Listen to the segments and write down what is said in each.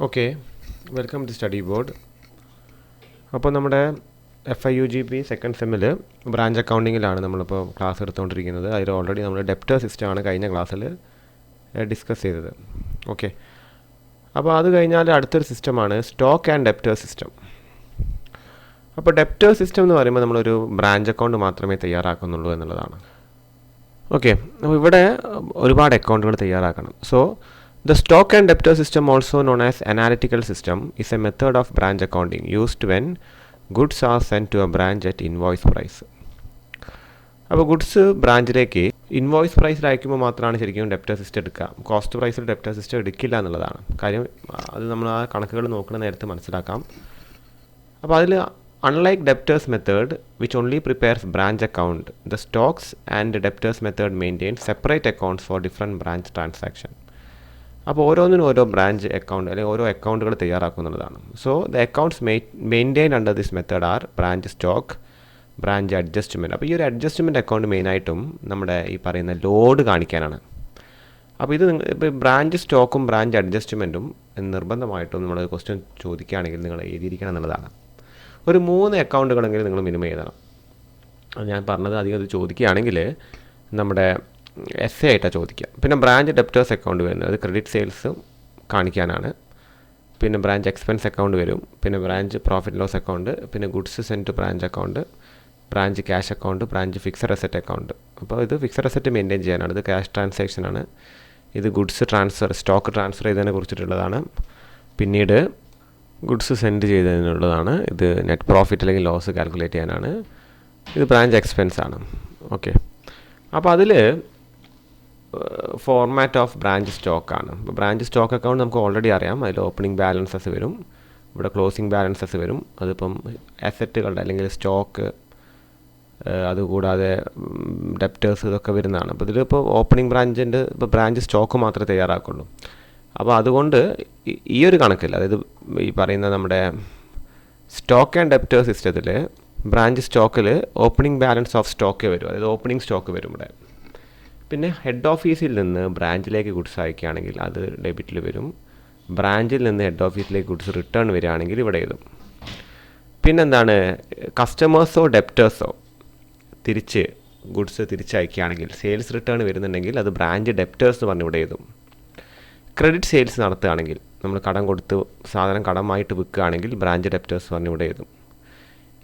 Okay, welcome to study board. അപ്പോൾ നമ്മുടെ FIUGP second സെമ്മിൽ ബ്രാഞ്ച് അക്കൗണ്ടിങ്ങിലാണ് നമ്മളിപ്പോൾ ക്ലാസ് എടുത്തുകൊണ്ടിരിക്കുന്നത്. അതിൽ ഓൾറെഡി നമ്മൾ ഡെപ്റ്റർ സിസ്റ്റമാണ് കഴിഞ്ഞ ക്ലാസ്സിൽ ഡിസ്കസ് ചെയ്തത്. ഓക്കെ, അപ്പോൾ അത് കഴിഞ്ഞാൽ അടുത്തൊരു സിസ്റ്റമാണ് സ്റ്റോക്ക് ആൻഡ് ഡെപ്റ്റർ സിസ്റ്റം. അപ്പോൾ ഡെപ്റ്റർ സിസ്റ്റം എന്ന് പറയുമ്പോൾ നമ്മളൊരു ബ്രാഞ്ച് അക്കൗണ്ട് മാത്രമേ തയ്യാറാക്കുന്നുള്ളൂ എന്നുള്ളതാണ്. ഓക്കെ, അപ്പോൾ ഇവിടെ ഒരുപാട് അക്കൗണ്ടുകൾ തയ്യാറാക്കണം. So the stock and debtor system, also known as analytical system, is a method of branch accounting used when goods are sent to a branch at invoice price. അപ്പോൾ goods ബ്രാഞ്ചിലേക്ക് invoice പ്രൈസിൽ അയക്കുമ്പോൾ മാത്രമാണ് ശരിക്കും ഡെപ്റ്റർ സിസ്റ്റം എടുക്കുക. Cost പ്രൈസിൽ debtor system എടുക്കില്ല എന്നുള്ളതാണ് കാര്യം. അത് നമ്മൾ ആ കണക്കുകൾ നോക്കുന്ന നേരത്തെ മനസ്സിലാക്കാം. അപ്പോൾ അതിൽ unlike debtors method which only prepares branch account, the stocks and debtors method maintains separate accounts for different branch transaction. അപ്പോൾ ഓരോന്നിനും ഓരോ ബ്രാഞ്ച് അക്കൗണ്ട് അല്ലെങ്കിൽ ഓരോ അക്കൗണ്ടുകൾ തയ്യാറാക്കുന്നതാണ്. So the accounts maintain under this method are branch stock, branch adjustment. അപ്പോൾ ഈ ഒരു അഡ്ജസ്റ്റ്മെൻറ്റ് അക്കൗണ്ട് മെയിനായിട്ടും നമ്മുടെ ഈ പറയുന്ന ലോഡ് കാണിക്കാനാണ്. അപ്പോൾ ഇത് ഇപ്പോൾ ബ്രാഞ്ച് സ്റ്റോക്കും ബ്രാഞ്ച് അഡ്ജസ്റ്റ്മെൻറ്റും നിർബന്ധമായിട്ടും നമ്മൾ ക്വസ്റ്റ്യൻ ചോദിക്കുകയാണെങ്കിൽ നിങ്ങൾ എഴുതിയിരിക്കണം എന്നുള്ളതാണ്. ഒരു 3 അക്കൗണ്ടുകളെങ്കിലും നിങ്ങൾ മിനിമം എഴുതണം. ഞാൻ പറഞ്ഞത് അധികം അത് ചോദിക്കുകയാണെങ്കിൽ നമ്മുടെ എസ് എ ആയിട്ടാണ് ചോദിക്കുക. പിന്നെ ബ്രാഞ്ച് ഡെപ്റ്റേഴ്സ് അക്കൗണ്ട് വരുന്നത് അത് ക്രെഡിറ്റ് സെയിൽസ് കാണിക്കാനാണ്. പിന്നെ ബ്രാഞ്ച് എക്സ്പെൻസ് അക്കൗണ്ട് വരും. പിന്നെ ബ്രാഞ്ച് പ്രോഫിറ്റ് ലോസ് അക്കൗണ്ട്, പിന്നെ goods send to branch account, branch cash account, branch fixed asset account. അപ്പോൾ ഇത് ഫിക്സഡ് അസറ്റ് മെയിൻറ്റെയിൻ ചെയ്യാനാണ്. ഇത് ക്യാഷ് ട്രാൻസാക്ഷനാണ്. ഇത് ഗുഡ്സ് ട്രാൻസ്ഫർ, സ്റ്റോക്ക് ട്രാൻസ്ഫർ ചെയ്തതിനെ കുറിച്ചിട്ടുള്ളതാണ്. പിന്നീട് ഗുഡ്സ് സെൻഡ് ചെയ്തതിനുള്ളതാണ്. ഇത് നെറ്റ് പ്രോഫിറ്റ് അല്ലെങ്കിൽ ലോസ് കാൽക്കുലേറ്റ് ചെയ്യാനാണ്. ഇത് ബ്രാഞ്ച് എക്സ്പെൻസ് ആണ്. ഓക്കെ, അപ്പോൾ അതിൽ ഫോർമാറ്റ് ഓഫ് ബ്രാഞ്ച് സ്റ്റോക്കാണ്. ഇപ്പോൾ ബ്രാഞ്ച് സ്റ്റോക്ക് അക്കൗണ്ട് നമുക്ക് ഓൾറെഡി അറിയാം. അതിൽ ഓപ്പണിംഗ് ബാലൻസസ് വരും, ഇവിടെ ക്ലോസിംഗ് ബാലൻസസ് വരും. അതിപ്പം അസറ്റുകളുടെ അല്ലെങ്കിൽ സ്റ്റോക്ക്, അതുകൂടാതെ ഡെപ്റ്റേഴ്സ് ഇതൊക്കെ വരുന്നതാണ്. അപ്പോൾ ഇതിലിപ്പോൾ ഓപ്പണിംഗ് ബ്രാഞ്ചിൻ്റെ ഇപ്പോൾ ബ്രാഞ്ച് സ്റ്റോക്ക് മാത്രമേ തയ്യാറാക്കുള്ളൂ. അപ്പോൾ അതുകൊണ്ട് ഈ ഒരു കണക്കിൽ, അതായത് ഈ പറയുന്ന നമ്മുടെ സ്റ്റോക്ക് ആൻഡ് ഡെപ്റ്റേഴ്സ് സിസ്റ്റത്തിൽ ബ്രാഞ്ച് സ്റ്റോക്കിൽ ഓപ്പണിംഗ് ബാലൻസ് ഓഫ് സ്റ്റോക്ക് വരും, അതായത് ഓപ്പണിംഗ് സ്റ്റോക്ക് വരും ഇവിടെ. പിന്നെ ഹെഡ് ഓഫീസിൽ നിന്ന് ബ്രാഞ്ചിലേക്ക് ഗുഡ്സ് അയക്കുകയാണെങ്കിൽ അത് ഡെബിറ്റിൽ വരും. ബ്രാഞ്ചിൽ നിന്ന് ഹെഡ് ഓഫീസിലേക്ക് ഗുഡ്സ് റിട്ടേൺ വരികയാണെങ്കിൽ ഇവിടെ എഴുതും. പിന്നെന്താണ്, കസ്റ്റമേഴ്സോ ഡെപ്റ്റേഴ്സോ തിരിച്ച് ഗുഡ്സ് തിരിച്ചയക്കുകയാണെങ്കിൽ സെയിൽസ് റിട്ടേൺ വരുന്നുണ്ടെങ്കിൽ അത് ബ്രാഞ്ച് ഡെപ്റ്റേഴ്സ് എന്ന് പറഞ്ഞ് ഇവിടെ എഴുതും. ക്രെഡിറ്റ് സെയിൽസ് നടത്തുകയാണെങ്കിൽ നമ്മൾ കടം കൊടുത്ത് സാധനം കടമായിട്ട് വിൽക്കുകയാണെങ്കിൽ ബ്രാഞ്ച് ഡെപ്റ്റേഴ്സ് പറഞ്ഞ് ഇവിടെ എഴുതും.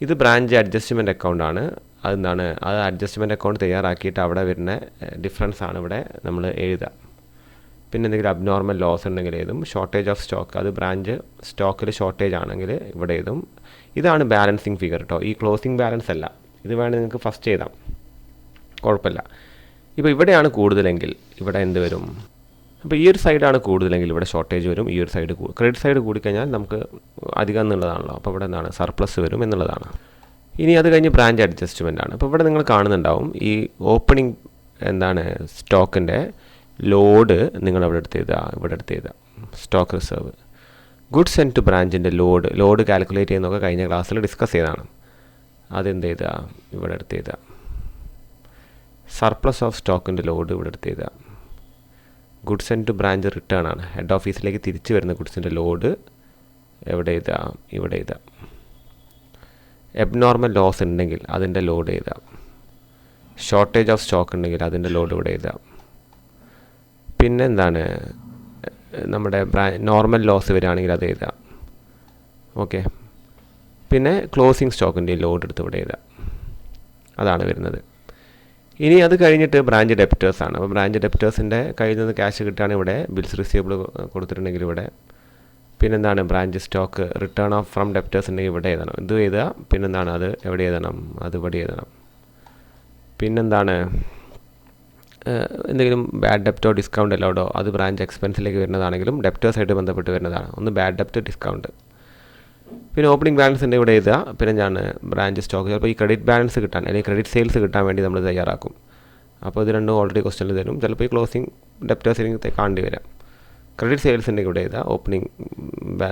ഇത് ബ്രാഞ്ച് അഡ്ജസ്റ്റ്മെൻറ്റ് അക്കൗണ്ടാണ്. അതെന്താണ്, അത് അഡ്ജസ്റ്റ്മെൻറ്റ് അക്കൗണ്ട് തയ്യാറാക്കിയിട്ട് അവിടെ വരുന്ന ഡിഫറൻസ് ആണ് ഇവിടെ നമ്മൾ എഴുതുക. പിന്നെ എന്തെങ്കിലും അബ്നോർമൽ ലോസ് ഉണ്ടെങ്കിൽ എഴുതും. ഷോർട്ടേജ് ഓഫ് സ്റ്റോക്ക്, അത് ബ്രാഞ്ച് സ്റ്റോക്കിൽ ഷോർട്ടേജ് ആണെങ്കിൽ ഇവിടെ എഴുതും. ഇതാണ് ബാലൻസിങ് ഫിഗർ കേട്ടോ. ഈ ക്ലോസിംഗ് ബാലൻസ് അല്ല. ഇത് വേണമെങ്കിൽ നിങ്ങൾക്ക് ഫസ്റ്റ് എഴുതാം, കുഴപ്പമില്ല. ഇപ്പോൾ ഇവിടെയാണ് കൂടുതലെങ്കിൽ ഇവിടെ എന്ത് വരും, അപ്പോൾ ഈ ഒരു സൈഡാണ് കൂടുതലെങ്കിൽ ഇവിടെ ഷോർട്ടേജ് വരും. ഈ ഒരു സൈഡ് ക്രെഡിറ്റ് സൈഡ് കൂടിക്കഴിഞ്ഞാൽ നമുക്ക് അധികം എന്നുള്ളതാണല്ലോ. അപ്പോൾ ഇവിടെ എന്താണ്, സർപ്ലസ് വരും എന്നുള്ളതാണ്. ഇനി അത് കഴിഞ്ഞ് ബ്രാഞ്ച് അഡ്ജസ്റ്റ്മെൻ്റ് ആണ്. അപ്പോൾ ഇവിടെ നിങ്ങൾ കാണുന്നുണ്ടാവും ഈ ഓപ്പണിംഗ് എന്താണ് സ്റ്റോക്കിൻ്റെ ലോഡ് നിങ്ങൾ അവിടെ എടുത്ത് എഴുതുക, ഇവിടെ എടുത്ത് എഴുതുക. Stock reserve, goods send to ബ്രാഞ്ചിൻ്റെ ലോഡ് കാൽക്കുലേറ്റ് ചെയ്യുന്നതൊക്കെ കഴിഞ്ഞ ക്ലാസ്സിൽ ഡിസ്കസ് ചെയ്തതാണ്. അതെന്ത് എഴുതുക, ഇവിടെ എടുത്ത് എഴുതുക. സർപ്ലസ് ഓഫ് സ്റ്റോക്കിൻ്റെ ലോഡ് ഇവിടെ എടുത്ത് എഴുതുക. Goods send to branch return ആണ്. ഹെഡ് ഓഫീസിലേക്ക് തിരിച്ച് വരുന്ന ഗുഡ്സിൻ്റെ ലോഡ് എവിടെ എഴുതുക, ഇവിടെ എഴുതുക. എബ്നോർമൽ ലോസ് ഉണ്ടെങ്കിൽ അതിൻ്റെ ലോഡ് എഴുതാം. ഷോർട്ടേജ് ഓഫ് സ്റ്റോക്ക് ഉണ്ടെങ്കിൽ അതിൻ്റെ ലോഡ് ഇവിടെ എഴുതാം. പിന്നെ എന്താണ്, നമ്മുടെ നോർമൽ ലോസ് വരികയാണെങ്കിൽ അത് എഴുതാം. ഓക്കെ, പിന്നെ ക്ലോസിംഗ് സ്റ്റോക്കിൻ്റെ ലോഡ് എടുത്ത് ഇവിടെ എഴുതാം. അതാണ് വരുന്നത്. ഇനി അത് കഴിഞ്ഞിട്ട് ബ്രാഞ്ച് ഡെപ്റ്റേഴ്സ് ആണ്. അപ്പോൾ ബ്രാഞ്ച് ഡെപ്റ്റേഴ്സിൻ്റെ കയ്യിൽ നിന്ന് ക്യാഷ് കിട്ടുകയാണെങ്കിൽ ഇവിടെ ബിൽസ് റിസീവബിൾ കൊടുത്തിട്ടുണ്ടെങ്കിൽ ഇവിടെ. പിന്നെന്താണ്, branch stock return off from debtors ഉണ്ടെങ്കിൽ ഇവിടെ എഴുതണം. ഇത് എഴുതുക. പിന്നെന്താണ്, അത് എവിടെ എഴുതണം, അത് ഇവിടെ എഴുതണം. പിന്നെന്താണ്, എന്തെങ്കിലും ബാഡ് ഡെപ്റ്റോ ഡിസ്കൗണ്ട് അലോഡോ അത് ബ്രാഞ്ച് എക്സ്പെൻസിലേക്ക് വരുന്നതാണെങ്കിലും ഡെപ്റ്റേഴ്സായിട്ട് ബന്ധപ്പെട്ട് വരുന്നതാണ്. ഒന്ന് ബാഡ് ഡെപ്റ്റ്, ഡിസ്കൗണ്ട്. പിന്നെ ഓപ്പണിംഗ് ബാലൻസ് ഉണ്ട് ഇവിടെ എഴുതുക. പിന്നെ ഞാൻ ബ്രാഞ്ച് സ്റ്റോക്ക്, ചിലപ്പോൾ ഈ ക്രെഡിറ്റ് ബാലൻസ് കിട്ടാൻ അല്ലെങ്കിൽ ക്രെഡിറ്റ് സെയിൽസ് കിട്ടാൻ വേണ്ടി നമ്മൾ തയ്യാറാക്കും. അപ്പോൾ ഇത് രണ്ടും ഓൾറെഡി ക്വസ്റ്റനിൽ തരും. ചിലപ്പോൾ ഈ ക്ലോസിംഗ് ഡെപ്റ്റേഴ്സിലേക്ക് കാണേണ്ടി വരാം. ക്രെഡിറ്റ് സെയിൽസ് ഉണ്ടെങ്കിൽ ഇവിടെ എഴുതുക. ഓപ്പണിംഗ്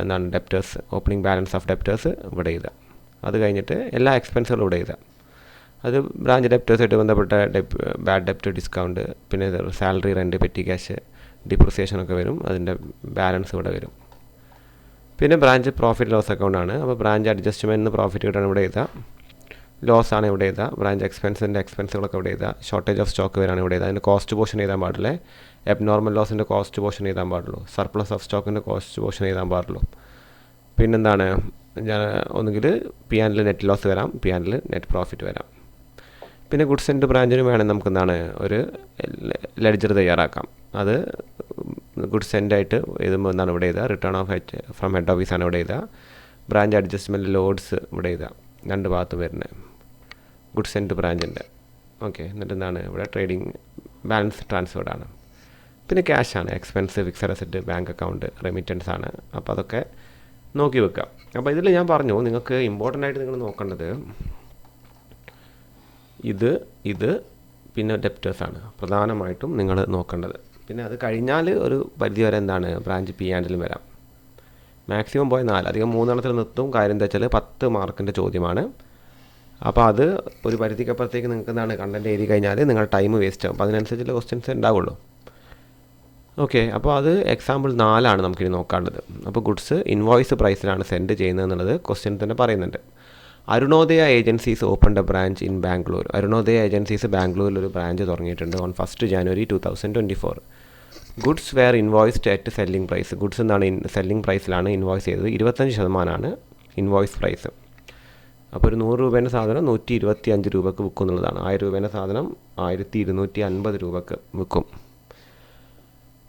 എന്താണ് debtors, opening balance of debtors ഇവിടെ എഴുതുക. അത് കഴിഞ്ഞിട്ട് എല്ലാ എക്സ്പെൻസുകളും ഇവിടെ എഴുതുക. അത് ബ്രാഞ്ച് ഡെപ്റ്റേഴ്സായിട്ട് ബന്ധപ്പെട്ട ബാഡ് ഡെപ്റ്റ്, ഡിസ്കൗണ്ട്, പിന്നെ സാലറി, റെൻറ്റ്, പെറ്റി ക്യാഷ്, ഡിപ്രിസിയേഷനൊക്കെ വരും. അതിൻ്റെ ബാലൻസ് ഇവിടെ വരും. പിന്നെ ബ്രാഞ്ച് പ്രോഫിറ്റ് ലോസ് അക്കൗണ്ടാണ്. അപ്പോൾ ബ്രാഞ്ച് അഡ്ജസ്റ്റ്മെൻറ്റിന് പ്രോഫിറ്റ് കിട്ടാൻ ഇവിടെ എഴുതുക, ലോസാണ് ഇവിടെ എഴുതുക, ബ്രാഞ്ച് എക്സ്പെൻസിൻ്റെ എക്സ്പെൻസുകളൊക്കെ ഇവിടെ എഴുതുക, ഷോർട്ടേജ് ഓഫ് സ്റ്റോക്ക് വരാണ് ഇവിടെ എഴുതുക, അതിൻ്റെ കോസ്റ്റ് പോർഷൻ എഴുതാൻ പാടില്ല, എബ്നോർമൽ ലോസിൻ്റെ കോസ്റ്റ് പോർഷൻ എഴുതാൻ പാടുള്ളൂ, സർപ്ലസ് ഓഫ് സ്റ്റോക്കിൻ്റെ കോസ്റ്റ് പോർഷൻ എഴുതാൻ പാടുള്ളൂ. പിന്നെന്താണ്, ഒന്നുകിൽ പി ആൻഡിൽ നെറ്റ് ലോസ് വരാം, പി ആൻഡിൽ നെറ്റ് പ്രോഫിറ്റ് വരാം. പിന്നെ ഗുഡ്സ് ആൻഡ് ബ്രാഞ്ചിന് വേണം നമുക്ക് എന്താണ് ഒരു ലെഡ്ജർ തയ്യാറാക്കാം. അത് ഗുഡ്സ് ആയിട്ട് എഴുതുമ്പോൾ എന്താണ് ഇവിടെ എഴുതുക, റിട്ടേൺ ഓഫ് ഫ്രം ഹെഡ് ഓഫീസാണ് ഇവിടെ എഴുതുക, ബ്രാഞ്ച് അഡ്ജസ്റ്റ്മെൻറ്റ് ലോഡ്സ് ഇവിടെ എഴുതുക, രണ്ട് ഭാഗത്ത് വരുന്നത് ഗുഡ്സ് ആൻഡ് ബ്രാഞ്ചിൻ്റെ. ഓക്കെ, എന്നിട്ട് എന്താണ് ഇവിടെ ട്രേഡിങ് ബാലൻസ് ട്രാൻസ്ഫേർഡ് ആണ്. പിന്നെ ക്യാഷാണ്, expense, fixed asset, bank account, remittance ആണ്. അപ്പോൾ അതൊക്കെ നോക്കി വെക്കാം. അപ്പോൾ ഇതിൽ ഞാൻ പറഞ്ഞു നിങ്ങൾക്ക് ഇമ്പോർട്ടൻ്റ് ആയിട്ട് നിങ്ങൾ നോക്കേണ്ടത് ഇത് പിന്നെ ഡെപ്റ്റേഴ്സാണ് പ്രധാനമായിട്ടും നിങ്ങൾ നോക്കേണ്ടത്. പിന്നെ അത് കഴിഞ്ഞാൽ ഒരു പരിധി വരെ എന്താണ് ബ്രാഞ്ച് പി ആൻഡിലും വരാം. മാക്സിമം പോയ 4, അധികം 3 നിർത്തും. കാര്യം എന്താ വെച്ചാൽ 10 മാർക്കിൻ്റെ ചോദ്യമാണ്. അപ്പോൾ അത് ഒരു പരിധിക്കപ്പുറത്തേക്ക് നിങ്ങൾക്ക് എന്താണ് കണ്ടൻറ്റ് എഴുതി കഴിഞ്ഞാൽ നിങ്ങൾ ടൈം വേസ്റ്റ് ആകും. അപ്പോൾ അതിനനുസരിച്ചുള്ള ക്വസ്റ്റ്യൻസ് ഉണ്ടാവുള്ളൂ. ഓക്കെ, അപ്പോൾ അത് എക്സാമ്പിൾ 4 നമുക്കിനി നോക്കാനുള്ളത്. അപ്പോൾ ഗുഡ്സ് ഇൻവോയ്സ് പ്രൈസിലാണ് സെൻഡ് ചെയ്യുന്നത് എന്നുള്ളത് ക്വസ്റ്റ്യൻ തന്നെ പറയുന്നുണ്ട്. Arunodaya agencies opened a branch in Bangalore. Arunodaya agencies ബാംഗ്ലൂരിൽ ഒരു ബ്രാഞ്ച് തുടങ്ങിയിട്ടുണ്ട് on 1 January 2024. Goods were invoiced at selling price. Goods എന്താണ് സെല്ലിംഗ് പ്രൈസിലാണ് ഇൻവോയ്സ് ചെയ്തത്. 25% ഇൻവോയ്സ് പ്രൈസ്. അപ്പോൾ ഒരു 100 രൂപേൻ്റെ സാധനം 125 രൂപക്ക് വിൽക്കും എന്നുള്ളതാണ്. 1000 രൂപേൻ്റെ സാധനം 1250 രൂപക്ക് വിൽക്കും.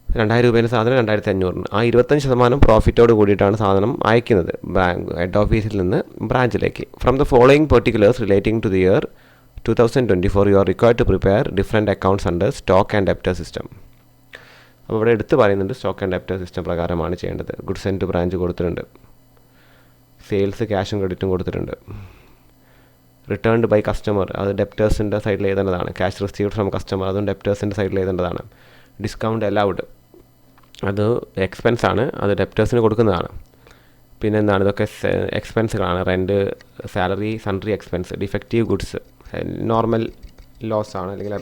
2000 രൂപേൻ്റെ സാധനം 2500. ആ 25% പ്രോഫിറ്റോട് കൂടിയിട്ടാണ് സാധനം അയക്കുന്നത് ഹെഡ് ഓഫീസിൽ നിന്ന് ബ്രാഞ്ചിലേക്ക്. From the following particulars relating to the year 2024 you are required to prepare different accounts under stock and debtor system. അപ്പോൾ ഇവിടെ എടുത്ത് പറയുന്നുണ്ട് സ്റ്റോക്ക് ആൻഡ് ഡെപ്റ്റർ സിസ്റ്റം പ്രകാരമാണ് ചെയ്യേണ്ടത്. ഗുഡ്സ് ആൻഡ് ബ്രാഞ്ച് കൊടുത്തിട്ടുണ്ട്, സെയിൽസ് ക്യാഷും ക്രെഡിറ്റും കൊടുത്തിട്ടുണ്ട്. റിട്ടേൺഡ് ബൈ കസ്റ്റമർ അത് ഡെപ്റ്റേഴ്സിൻ്റെ സൈഡിൽ എഴുതേണ്ടതാണ്. ക്യാഷ് റിസീവ്ഡ് ഫ്രം കസ്റ്റമർ അതും ഡെപ്റ്റേഴ്സിൻ്റെ സൈഡിൽ എഴുതേണ്ടതാണ്. ഡിസ്കൗണ്ട് അലൗഡ് അത് എക്സ്പെൻസ് ആണ്, അത് ഡെപ്റ്റേഴ്സിന് കൊടുക്കുന്നതാണ്. പിന്നെ എന്താണ് ഇതൊക്കെ എക്സ്പെൻസുകളാണ്. Rent, salary, sundry expense. Defective goods normal loss ആണ് അല്ലെങ്കിൽ